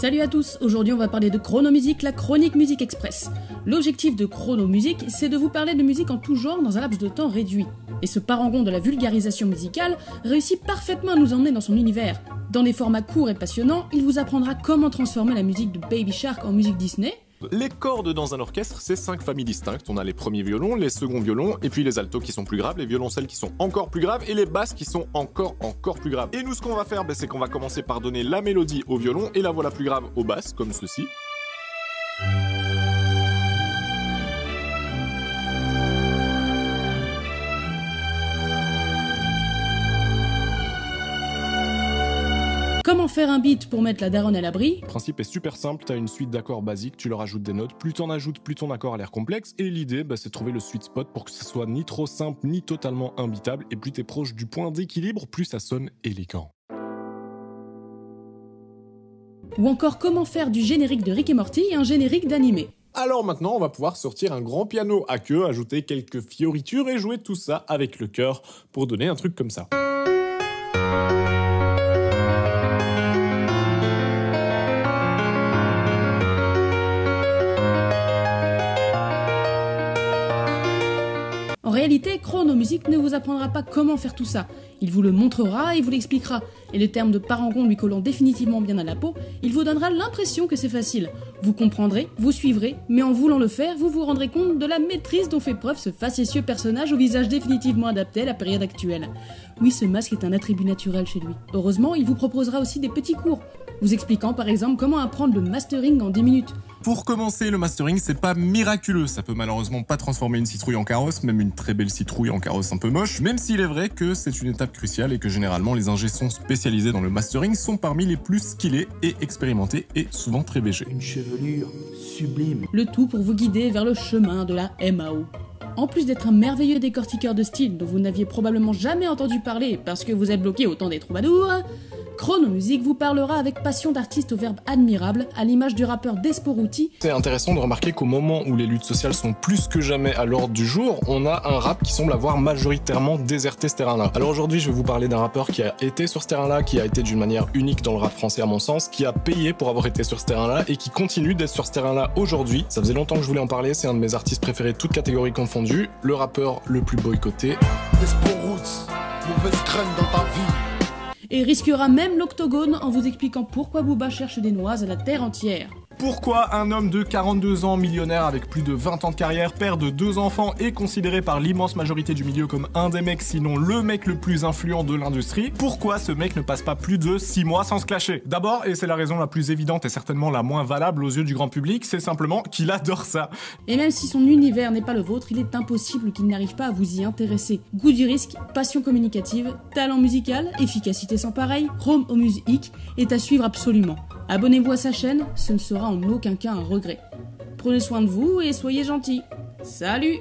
Salut à tous, aujourd'hui on va parler de Chronomusique, la chronique Musique Express. L'objectif de Chronomusique, c'est de vous parler de musique en tout genre dans un laps de temps réduit. Et ce parangon de la vulgarisation musicale réussit parfaitement à nous emmener dans son univers. Dans des formats courts et passionnants, il vous apprendra comment transformer la musique de Baby Shark en musique Disney. Les cordes dans un orchestre, c'est 5 familles distinctes. On a les premiers violons, les seconds violons, et puis les altos qui sont plus graves, les violoncelles qui sont encore plus graves, et les basses qui sont encore plus graves. Et nous, ce qu'on va faire, c'est qu'on va commencer par donner la mélodie au violon et la voix la plus grave aux basses, comme ceci. Comment faire un beat pour mettre la daronne à l'abri? Le principe est super simple, tu as une suite d'accords basiques, tu leur ajoutes des notes, plus t'en ajoutes, plus ton accord a l'air complexe, et l'idée, c'est de trouver le sweet spot pour que ce soit ni trop simple, ni totalement imbitable, et plus t'es proche du point d'équilibre, plus ça sonne élégant. Ou encore comment faire du générique de Rick et Morty un générique d'animé. Alors maintenant, on va pouvoir sortir un grand piano à queue, ajouter quelques fioritures et jouer tout ça avec le cœur pour donner un truc comme ça. En réalité, Chronomusique ne vous apprendra pas comment faire tout ça. Il vous le montrera et vous l'expliquera. Et le terme de parangon lui collant définitivement bien à la peau, il vous donnera l'impression que c'est facile. Vous comprendrez, vous suivrez, mais en voulant le faire, vous vous rendrez compte de la maîtrise dont fait preuve ce facétieux personnage au visage définitivement adapté à la période actuelle. Oui, ce masque est un attribut naturel chez lui. Heureusement, il vous proposera aussi des petits cours, vous expliquant par exemple comment apprendre le mastering en 10 minutes. Pour commencer, le mastering, c'est pas miraculeux. Ça peut malheureusement pas transformer une citrouille en carrosse, même une très belle citrouille en carrosse un peu moche, même s'il est vrai que c'est une étape cruciale et que généralement les ingé sons spécialisés dans le mastering sont parmi les plus skillés et expérimentés et souvent très bégés. Une chevelure sublime. Le tout pour vous guider vers le chemin de la MAO. En plus d'être un merveilleux décortiqueur de style dont vous n'aviez probablement jamais entendu parler parce que vous êtes bloqué au temps des troubadours, Chronomusique vous parlera avec passion d'artistes au verbe admirable, à l'image du rappeur Desporuti. C'est intéressant de remarquer qu'au moment où les luttes sociales sont plus que jamais à l'ordre du jour, on a un rap qui semble avoir majoritairement déserté ce terrain-là. Alors aujourd'hui, je vais vous parler d'un rappeur qui a été sur ce terrain-là, qui a été d'une manière unique dans le rap français à mon sens, qui a payé pour avoir été sur ce terrain-là et qui continue d'être sur ce terrain-là aujourd'hui. Ça faisait longtemps que je voulais en parler, c'est un de mes artistes préférés, toutes catégories confondues, le rappeur le plus boycotté. Desporuti, mauvaise graine dans ta vie. Et risquera même l'octogone en vous expliquant pourquoi Booba cherche des noises à la terre entière. Pourquoi un homme de 42 ans, millionnaire avec plus de 20 ans de carrière, père de 2 enfants et considéré par l'immense majorité du milieu comme un des mecs, sinon le mec le plus influent de l'industrie, pourquoi ce mec ne passe pas plus de 6 mois sans se clasher? D'abord, et c'est la raison la plus évidente et certainement la moins valable aux yeux du grand public, c'est simplement qu'il adore ça. Et même si son univers n'est pas le vôtre, il est impossible qu'il n'arrive pas à vous y intéresser. Goût du risque, passion communicative, talent musical, efficacité sans pareil, Chronomusique est à suivre absolument. Abonnez-vous à sa chaîne, ce ne sera en aucun cas un regret. Prenez soin de vous et soyez gentils. Salut!